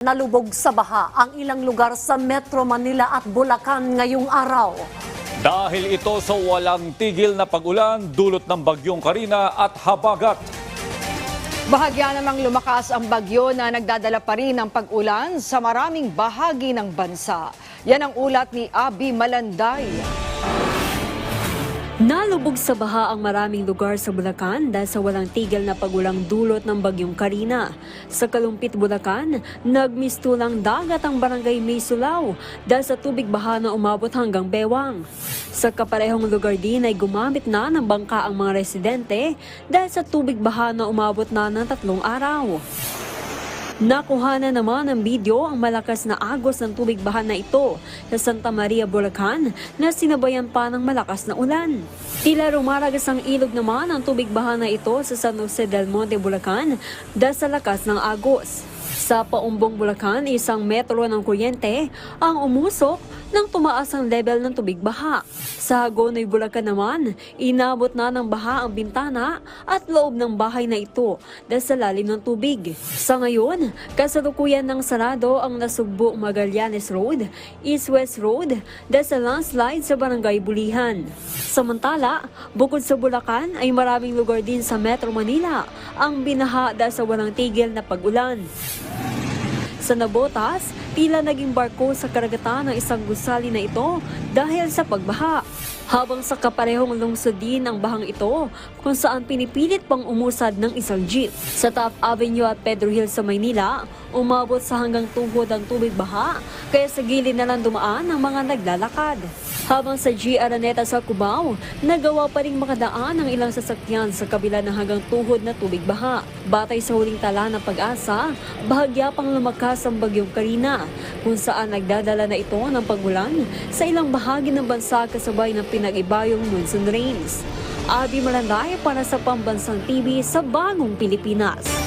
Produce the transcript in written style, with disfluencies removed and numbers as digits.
Nalubog sa baha ang ilang lugar sa Metro Manila at Bulacan ngayong araw. Dahil ito sa walang tigil na pag-ulan dulot ng bagyong Karina at Habagat. Bahagya namang lumakas ang bagyo na nagdadala pa rin ng pag-ulan sa maraming bahagi ng bansa. Yan ang ulat ni Abby Malanday. Nalubog sa baha ang maraming lugar sa Bulacan dahil sa walang tigil na pag-ulang dulot ng bagyong Karina. Sa Kalumpit, Bulacan, nagmistulang dagat ang barangay Maysulao dahil sa tubig baha na umabot hanggang bewang. Sa kaparehong lugar din ay gumamit na ng bangka ang mga residente dahil sa tubig baha na umabot na ng 3 araw. Nakuha na naman ng video ang malakas na agos ng tubig baha na ito sa Santa Maria, Bulacan na sinabayan pa ng malakas na ulan. Tila rumaragas ang ilog naman ang tubig baha na ito sa San Jose del Monte, Bulacan dahil sa lakas ng agos. Sa Paumbong, Bulacan, 1 metro ng kuryente ang umusok nang tumaas ang level ng tubig baha. Sa Hagonoy, Bulacan naman, inabot na ng baha ang bintana at loob ng bahay na ito dahil sa lalim ng tubig. Sa ngayon, kasalukuyan ng sarado ang Nasugbo Magallanes Road, East-West Road dahil sa landslide sa Barangay Bulihan. Samantala, bukod sa Bulacan ay maraming lugar din sa Metro Manila ang binaha dahil sa walang tigil na pag-ulan. Sa Nabotas, tila naging barko sa karagatan ng isang gusali na ito dahil sa pagbaha. Habang sa kaparehong lungsod din ang bahang ito kung saan pinipilit pang umusad ng isang jeep. Sa Taft Avenue at Pedro Hill sa Maynila, umabot sa hanggang tuhod ang tubig baha kaya sa gilid na lang dumaan ang mga naglalakad. Habang sa G. Araneta sa Cubao, nagawa pa rin makadaan ang ilang sasakyan sa kabila ng hanggang tuhod na tubig baha. Batay sa huling tala ng Pag-asa, bahagya pang lumakas ang bagyong Karina, kung saan nagdadala na ito ng pagulan sa ilang bahagi ng bansa kasabay ng pinag-ibayong monsoon rains. Abby Malanday para sa Pambansang TV sa Bagong Pilipinas.